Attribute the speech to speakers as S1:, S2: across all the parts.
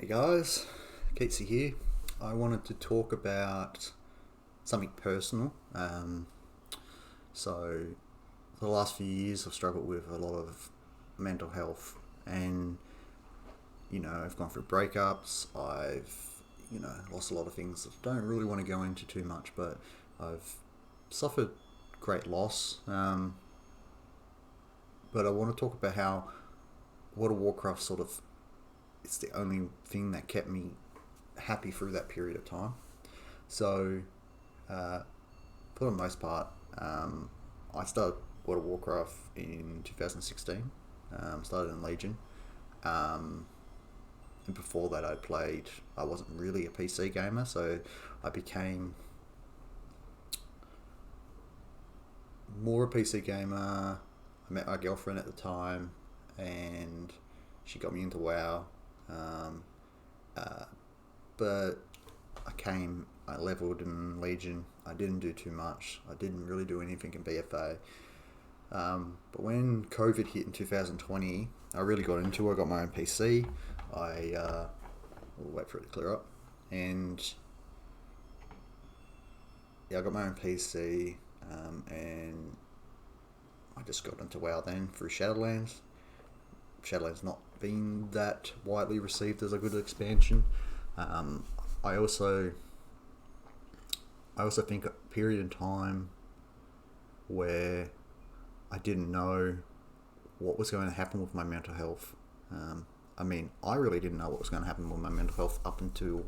S1: Hey guys, Keatsy here. I wanted to talk about something personal. So, for the last few years, I've struggled with a lot of mental health, and I've gone through breakups. I've lost a lot of things. I don't really want to go into too much, but I've suffered great loss. But I want to talk about how World of Warcraft sort of it's the only thing that kept me happy through that period of time. So, uh, for the most part, I started World of Warcraft in 2016. Started in Legion. Um, and before that, I wasn't really a PC gamer, so I became more a PC gamer. I met my girlfriend at the time, and she got me into WoW. Um, uh, but I leveled in Legion. I didn't do too much. I didn't really do anything in BFA. But when COVID hit in 2020, I really got into it. I got my own PC. We'll wait for it to clear up. And yeah, I got my own PC, and I just got into WoW then through Shadowlands. Shadowlands not been that widely received as a good expansion. Um, I also think a period in time where I didn't know what was going to happen with my mental health. I really didn't know what was going to happen with my mental health up until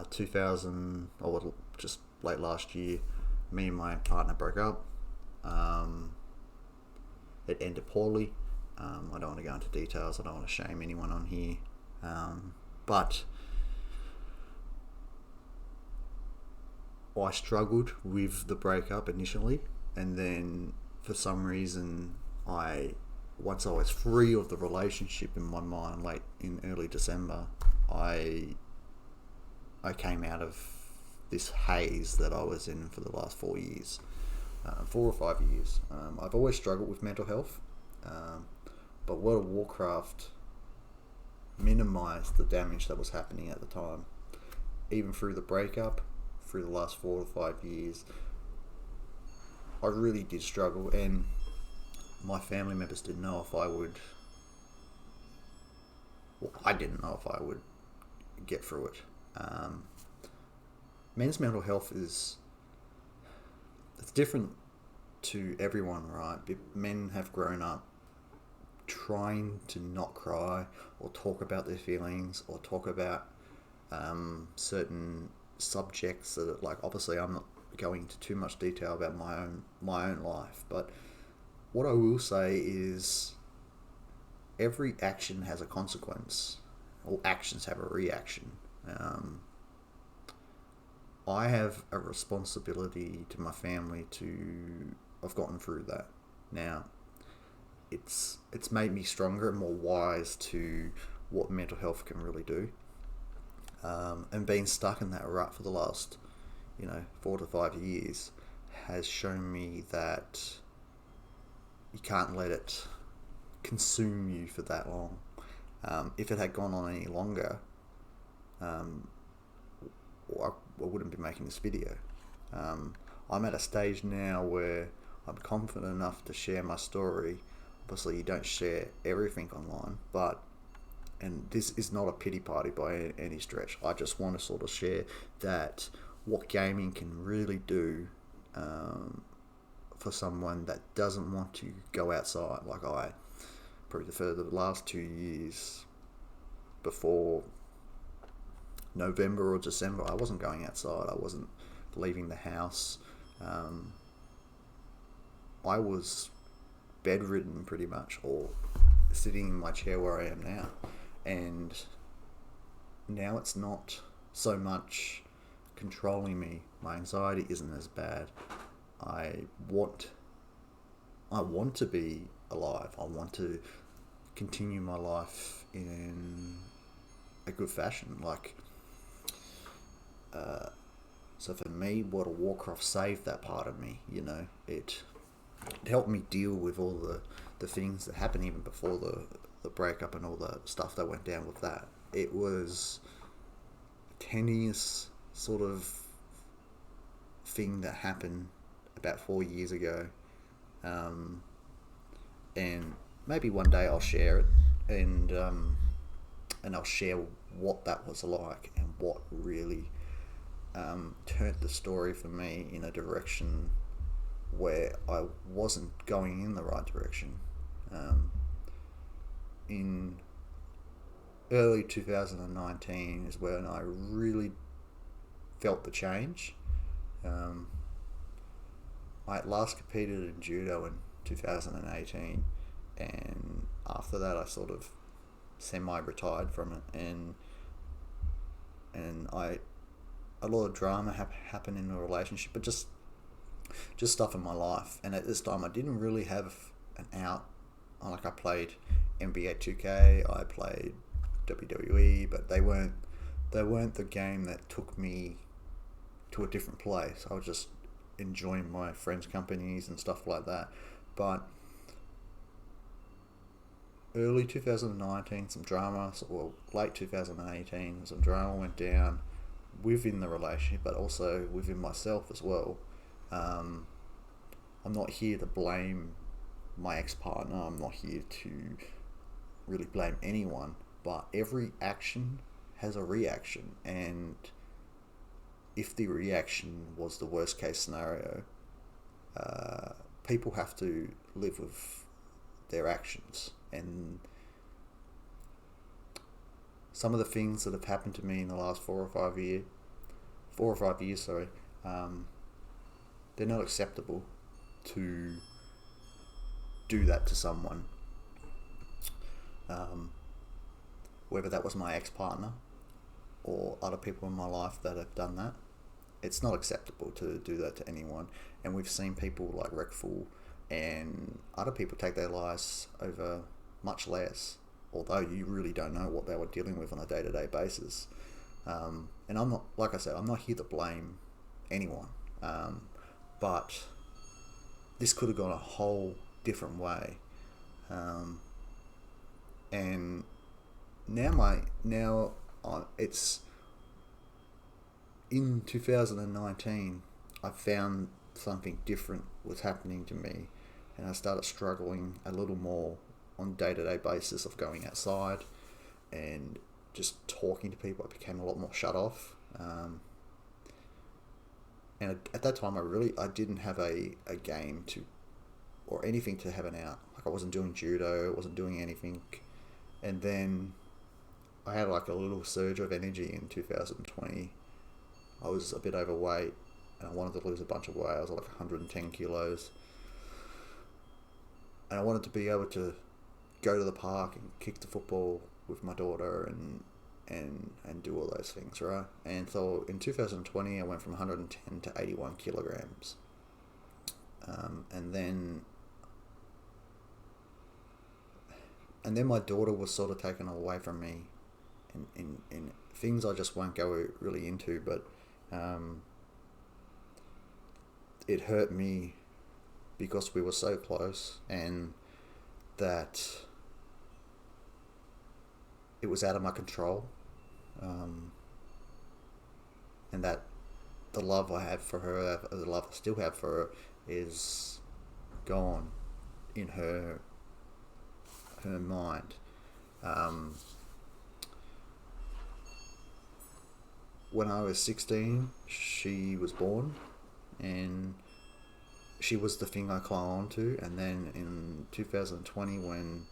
S1: 2000, or just late last year. Me and my partner broke up. It ended poorly. I don't want to go into details. I don't want to shame anyone on here. But I struggled with the breakup initially, and then for some reason, once I was free of the relationship in my mind, late in early December, I came out of this haze that I was in for the last 4 years, 4 or 5 years. I've always struggled with mental health, but World of Warcraft minimised the damage that was happening at the time. Even through the breakup, through the last 4 to 5 years, I really did struggle, and my family members didn't know if I would. Well, I didn't know if I would get through it. Men's mental health it's different to everyone, right? Men have grown up trying to not cry or talk about their feelings or talk about certain subjects that, like, obviously I'm not going into too much detail about my own life, but what I will say is every action has a consequence. All actions have a reaction. I have a responsibility to my family to. I've gotten through that. Now, it's made me stronger and more wise to what mental health can really do. And being stuck in that rut for the last, 4 to 5 years has shown me that you can't let it consume you for that long. If it had gone on any longer, I wouldn't be making this video. I'm at a stage now where I'm confident enough to share my story. Obviously, you don't share everything online, and this is not a pity party by any stretch. I just want to sort of share that what gaming can really do for someone that doesn't want to go outside. Like I, probably for the last 2 years, before November or December, I wasn't going outside. I wasn't leaving the house. I was bedridden pretty much, or sitting in my chair where I am now. And now it's not so much controlling me. My anxiety isn't as bad. I want to be alive. I want to continue my life in a good fashion. So for me, World of Warcraft saved that part of me. It helped me deal with all the things that happened even before the the breakup and all the stuff that went down with that, it was a tenuous sort of thing that happened about 4 years ago. And maybe one day I'll share it, and I'll share what that was like and what really turned the story for me in a direction where I wasn't going in the right direction. In early 2019 is when I really felt the change. I last competed in judo in 2018, and after that I sort of semi-retired from it, and a lot of drama happened in the relationship, but just stuff in my life. And at this time I didn't really have an out. Like, I played NBA 2K, I played WWE, but they weren't the game that took me to a different place. I was just enjoying my friends' companies and stuff like that. But early 2019, some drama, or late 2018, some drama went down within the relationship, but also within myself as well. I'm not here to blame my ex-partner. I'm not here to really blame anyone, but every action has a reaction, and if the reaction was the worst case scenario, people have to live with their actions. And some of the things that have happened to me in the last 4 or 5 years, they're not acceptable to do that to someone. Whether that was my ex-partner or other people in my life that have done that, it's not acceptable to do that to anyone. And we've seen people like Wreckful and other people take their lives over much less, although you really don't know what they were dealing with on a day-to-day basis. And I'm not, like I said, I'm not here to blame anyone, but this could have gone a whole different way. And it's in 2019, I found something different was happening to me, and I started struggling a little more on a day-to-day basis of going outside and just talking to people. I became a lot more shut off. And at that time, I didn't have a game to, or anything to have an out. Like, I wasn't doing judo, wasn't doing anything. And then I had like a little surge of energy in 2020. I was a bit overweight and I wanted to lose a bunch of weight. I was like 110 kilos. And I wanted to be able to go to the park and kick the football with my daughter and do all those things, right? And so in 2020, I went from 110 to 81 kilograms. And then my daughter was sort of taken away from me in things I just won't go really into, but it hurt me because we were so close, and that it was out of my control, and that the love I have for her, the love I still have for her, is gone in her mind. When I was 16, she was born, and she was the thing I clung on to. And then in 2020, when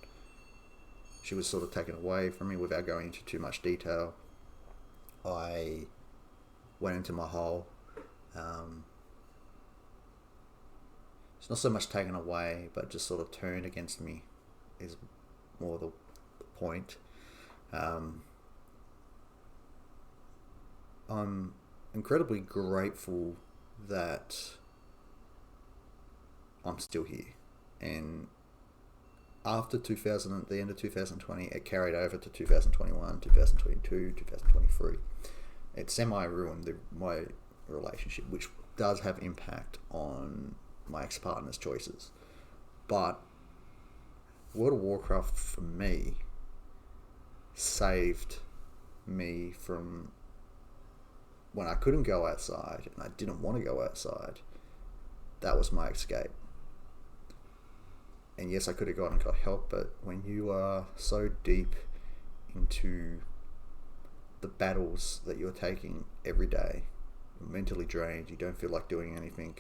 S1: she was sort of taken away from me, without going into too much detail, I went into my hole. It's not so much taken away, but just sort of turned against me is more the point. I'm incredibly grateful that I'm still here. And after the end of 2020, it carried over to 2021, 2022, 2023. It semi-ruined my relationship, which does have impact on my ex-partner's choices. But World of Warcraft, for me, saved me from when I couldn't go outside and I didn't want to go outside. That was my escape. And yes, I could have gone and got help, but when you are so deep into the battles that you're taking every day, you're mentally drained, you don't feel like doing anything.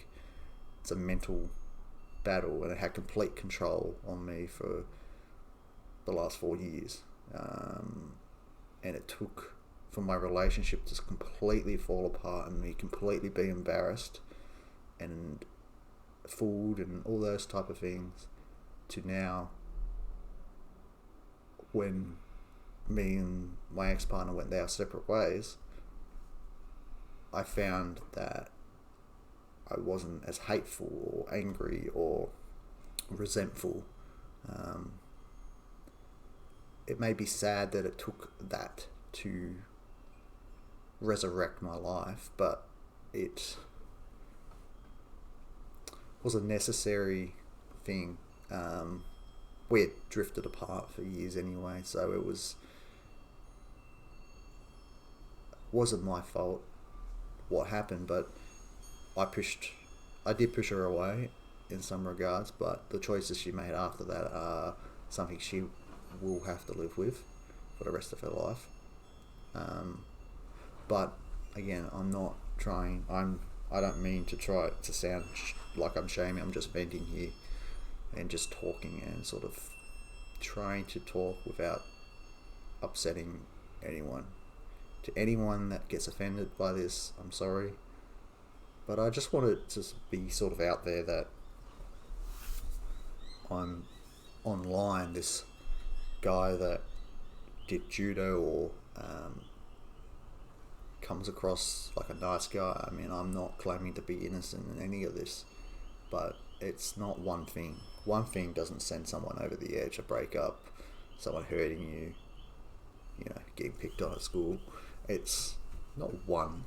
S1: It's a mental battle, and it had complete control on me for the last 4 years. And it took for my relationship to completely fall apart and me completely be embarrassed and fooled and all those type of things, to now when me and my ex-partner went our separate ways, I found that I wasn't as hateful or angry or resentful. It may be sad that it took that to resurrect my life, but it was a necessary thing. We had drifted apart for years anyway, so it wasn't my fault what happened, but I did push her away in some regards, but the choices she made after that are something she will have to live with for the rest of her life. But again, I'm not trying. I don't mean to try to sound like I'm shaming. I'm just venting here and just talking and sort of trying to talk without upsetting anyone. To anyone that gets offended by this, I'm sorry. But I just want it to be sort of out there that I'm online this guy that did judo or comes across like a nice guy. I mean, I'm not claiming to be innocent in any of this, but it's not one thing. One thing doesn't send someone over the edge, a breakup, someone hurting you, getting picked on at school. It's not one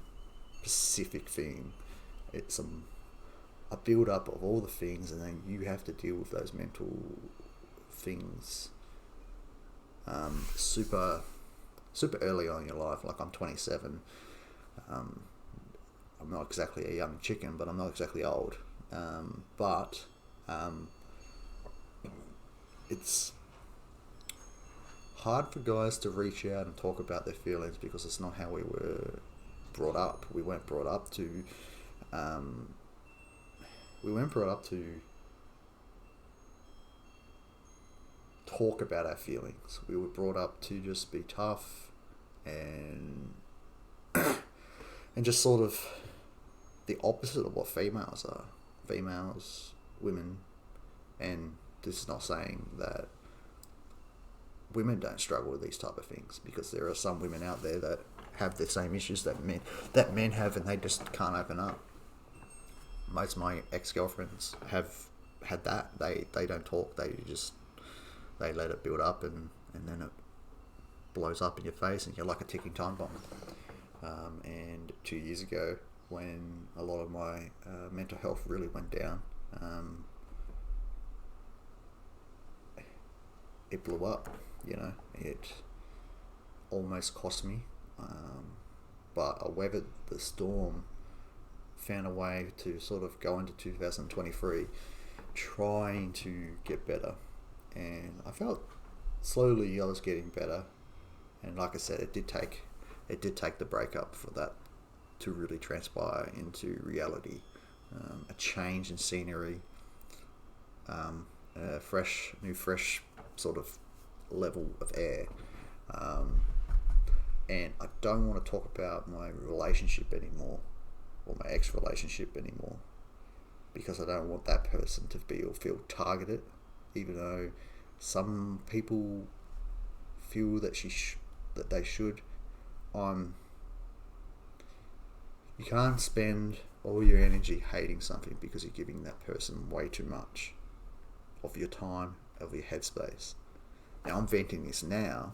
S1: specific thing. It's a build up of all the things, and then you have to deal with those mental things super early on in your life. Like, I'm 27. I'm not exactly a young chicken, but I'm not exactly old. But it's hard for guys to reach out and talk about their feelings because it's not how we were brought up. We weren't brought up to talk about our feelings. We were brought up to just be tough and and just sort of the opposite of what females are. Females, women, and this is not saying that women don't struggle with these type of things, because there are some women out there that have the same issues that men have, and they just can't open up. Most of my ex-girlfriends have had that. They don't talk. They let it build up, and then it blows up in your face, and you're like a ticking time bomb. And 2 years ago, when a lot of my mental health really went down, it blew up. It almost cost me, but I weathered the storm, found a way to sort of go into 2023 trying to get better, and I felt slowly I was getting better. And like I said, it did take the breakup for that to really transpire into reality. A change in scenery, a fresh sort of level of air. And I don't want to talk about my relationship anymore, or my ex-relationship anymore, because I don't want that person to feel targeted, even though some people feel that that they should. You can't spend all your energy hating something because you're giving that person way too much of your time, of your headspace. Now, I'm venting this now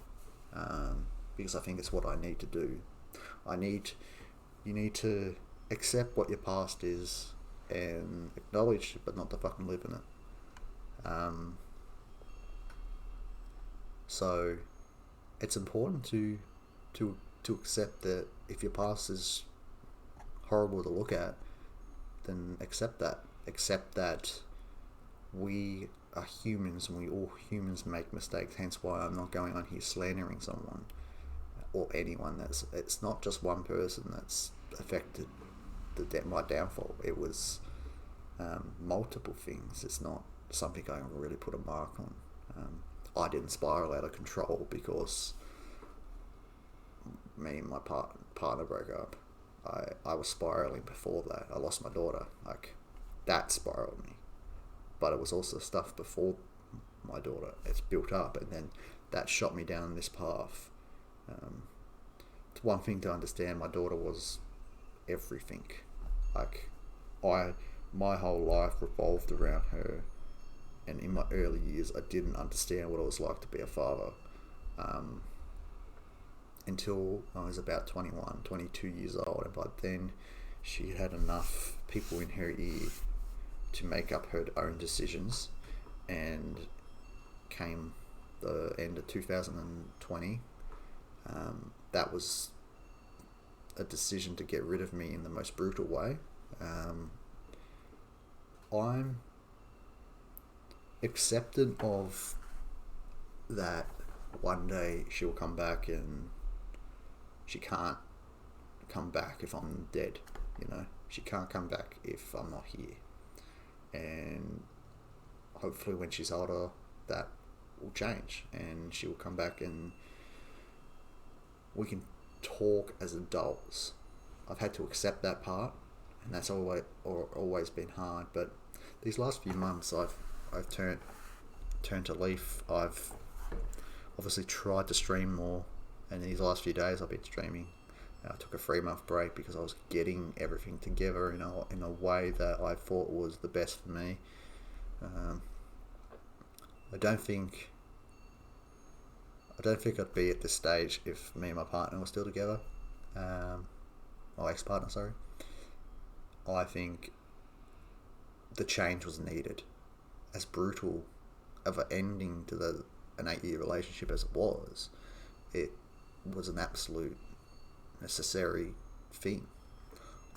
S1: because I think it's what I need to do. You need to accept what your past is and acknowledge it, but not to fucking live in it. So it's important to accept that if your past is horrible to look at, then accept that. Accept that we are humans and we all humans make mistakes. Hence why I'm not going on here slandering someone or anyone. It's not just one person that's affected my downfall. It was multiple things. It's not something I can really put a mark on. I didn't spiral out of control because me and my partner broke up. I was spiraling before that. I lost my daughter. Like, that spiraled me. But it was also stuff before my daughter. It's built up, and then that shot me down this path. It's one thing to understand. My daughter was everything. Like, my whole life revolved around her, and in my early years, I didn't understand what it was like to be a father. Until I was about 21, 22 years old, and by then she had enough people in her ear to make up her own decisions, and came the end of 2020. That was a decision to get rid of me in the most brutal way. I'm acceptant of that one day she'll come back, and she can't come back if I'm dead, she can't come back if I'm not here. And hopefully when she's older, that will change, and she will come back and we can talk as adults. I've had to accept that part, and that's always been hard. But these last few months, I've turned a leaf. I've obviously tried to stream more, and these last few days I've been streaming. I took a 3-month break because I was getting everything together in a way that I thought was the best for me. I don't think I'd be at this stage if me and my partner were still together. My ex-partner, sorry. I think the change was needed. As brutal of an ending to an 8-year relationship as it was an absolute necessary thing.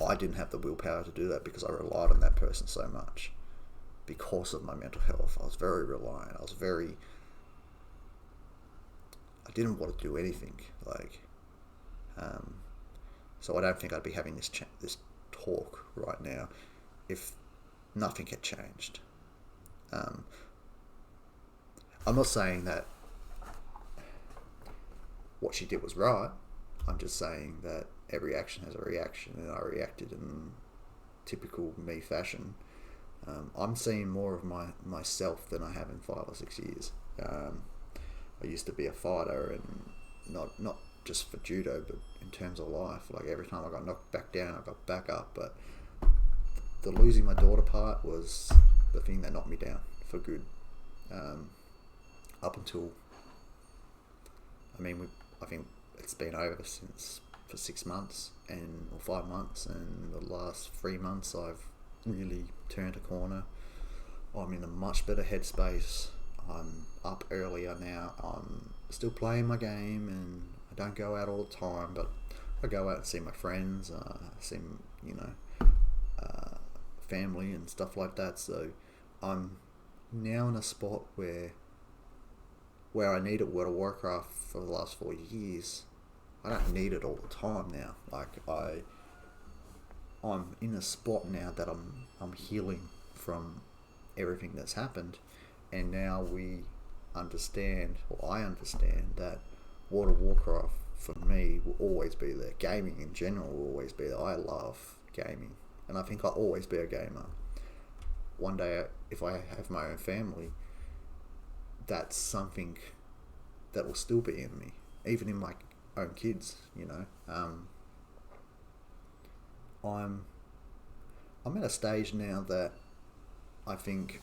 S1: I didn't have the willpower to do that because I relied on that person so much. Because of my mental health, I was very reliant. I didn't want to do anything. So I don't think I'd be having this talk right now if nothing had changed. I'm not saying that what she did was right. I'm just saying that every action has a reaction, and I reacted in typical me fashion. I'm seeing more of myself than I have in 5 or 6 years. I used to be a fighter, and not just for judo, but in terms of life. Like, every time I got knocked back down, I got back up. But the losing my daughter part was the thing that knocked me down for good. Up until, I think it's been over for 6 months or 5 months, and the last 3 months I've really turned a corner. I'm in a much better headspace. I'm up earlier now. I'm still playing my game, and I don't go out all the time, but I go out and see my friends, see family and stuff like that. So I'm now in a spot where I needed World of Warcraft for the last 4 years. I don't need it all the time now. I'm in a spot now that I'm healing from everything that's happened, and now I understand that World of Warcraft for me will always be there. Gaming in general will always be there. I love gaming, and I think I'll always be a gamer. One day, if I have my own family, that's something that will still be in me, even in my own kids. I'm at a stage now that I think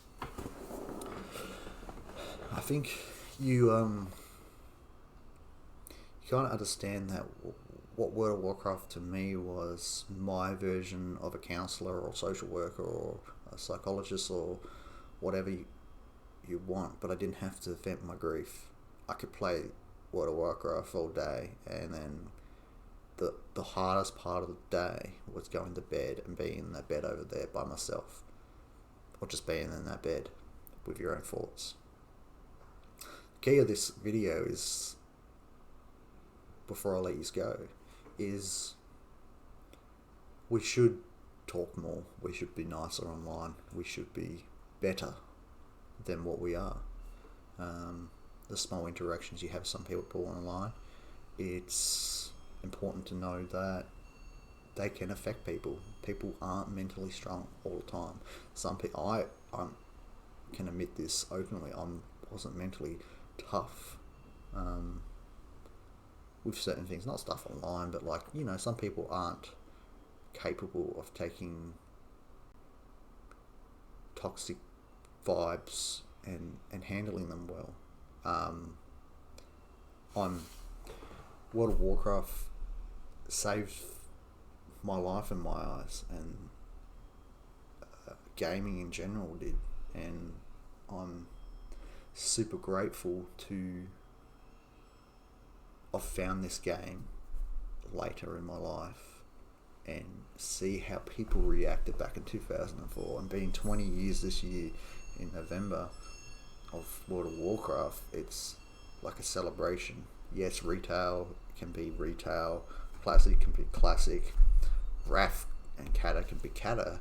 S1: you kind of understand that what World of Warcraft to me was my version of a counsellor or social worker or a psychologist or whatever you want, but I didn't have to vent my grief. I could play World of Warcraft all day, and then the hardest part of the day was going to bed and being in that bed over there by myself, or just being in that bed with your own thoughts. The key of this video is, before I let you go, is we should talk more. We should be nicer online. We should be better than what we are. The small interactions you have with some people online, it's important to know that they can affect people. People aren't mentally strong all the time. Some people, I can admit this openly, I wasn't mentally tough with certain things, not stuff online, but like, some people aren't capable of taking toxic vibes and handling them well. World of Warcraft saved my life in my eyes, and gaming in general did, and I'm super grateful to have found this game later in my life and see how people reacted back in 2004, and being 20 years this year in November of World of Warcraft. It's like a celebration. Yes, retail can be retail, classic can be classic, Wrath and Kata can be Kata,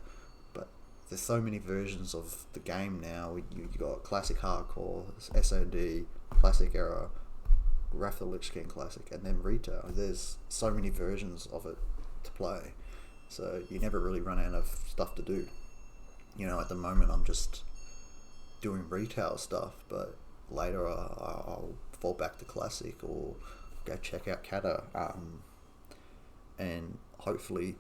S1: but there's so many versions of the game now. You got classic hardcore, SOD, classic era, Wrath of the Lich King classic, and then retail. There's so many versions of it to play, so you never really run out of stuff to do. At the moment I'm just doing retail stuff, but later I'll fall back to classic or go check out Kata, and hopefully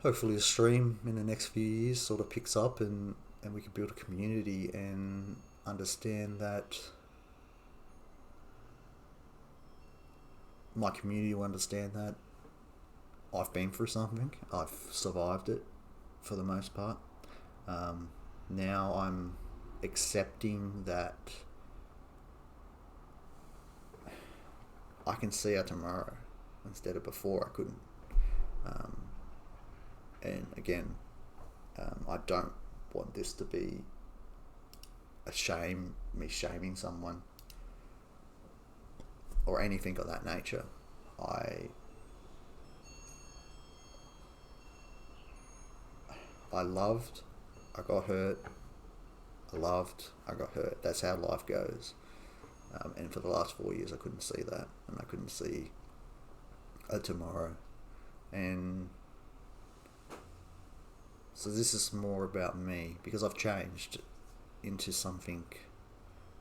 S1: the stream in the next few years sort of picks up, and we can build a community and understand that my community will understand that I've been through something, I've survived it for the most part. Now I'm accepting that I can see out tomorrow instead of before I couldn't. And again, I don't want this to be me shaming someone or anything of that nature. I loved, I got hurt. I loved, I got hurt. That's how life goes. And for the last 4 years I couldn't see that, and I couldn't see a tomorrow. And so this is more about me, because I've changed into something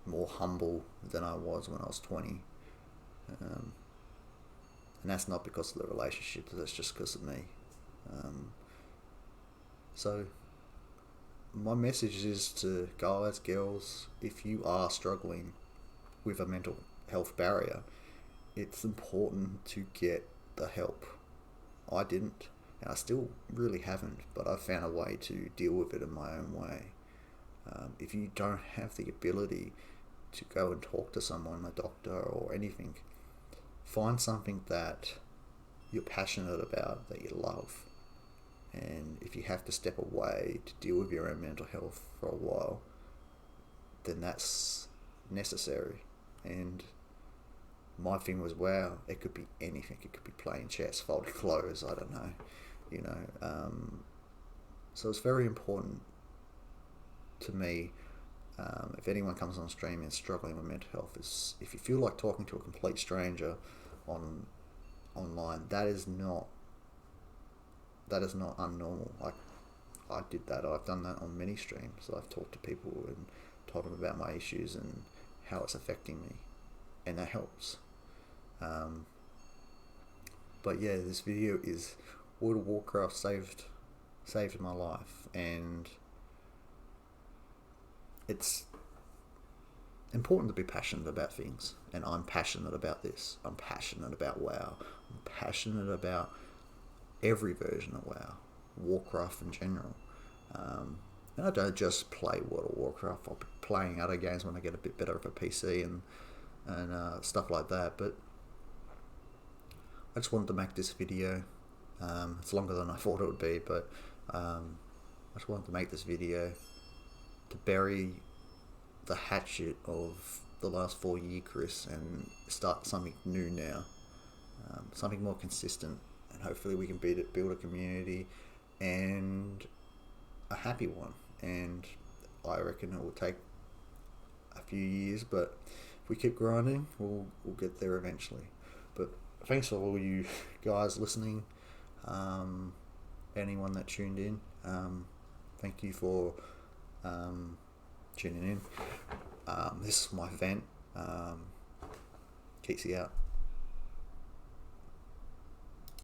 S1: more humble than I was when I was 20. And that's not because of the relationship, that's just because of me. So my message is to guys, girls, if you are struggling with a mental health barrier, it's important to get the help. I didn't, and I still really haven't, but I've found a way to deal with it in my own way. If you don't have the ability to go and talk to someone, a doctor or anything, find something that you're passionate about, that you love. And if you have to step away to deal with your own mental health for a while, then that's necessary. And my thing was, wow, it could be anything. It could be playing chess, folding clothes, I don't know, so it's very important to me, if anyone comes on stream and struggling with mental health, is if you feel like talking to a complete stranger online, that is not unnormal. I did that. I've done that on many streams. I've talked to people and told them about my issues and how it's affecting me, and that helps. But yeah, this video is World of Warcraft saved my life, and it's important to be passionate about things, and I'm passionate about this. I'm passionate about WoW. I'm passionate about every version of WoW, Warcraft in general. And I don't just play World of Warcraft. I'll be playing other games when I get a bit better of a PC, and and stuff like that. But I just wanted to make this video. It's longer than I thought it would be, but I just wanted to make this video to bury the hatchet of the last 4 years, Chris, and start something new now, something more consistent, and hopefully we can build a community and a happy one. And I reckon it will take a few years, but if we keep grinding, we'll get there eventually. But thanks for all you guys listening, anyone that tuned in, thank you for tuning in. This is my vent. Keeps you out.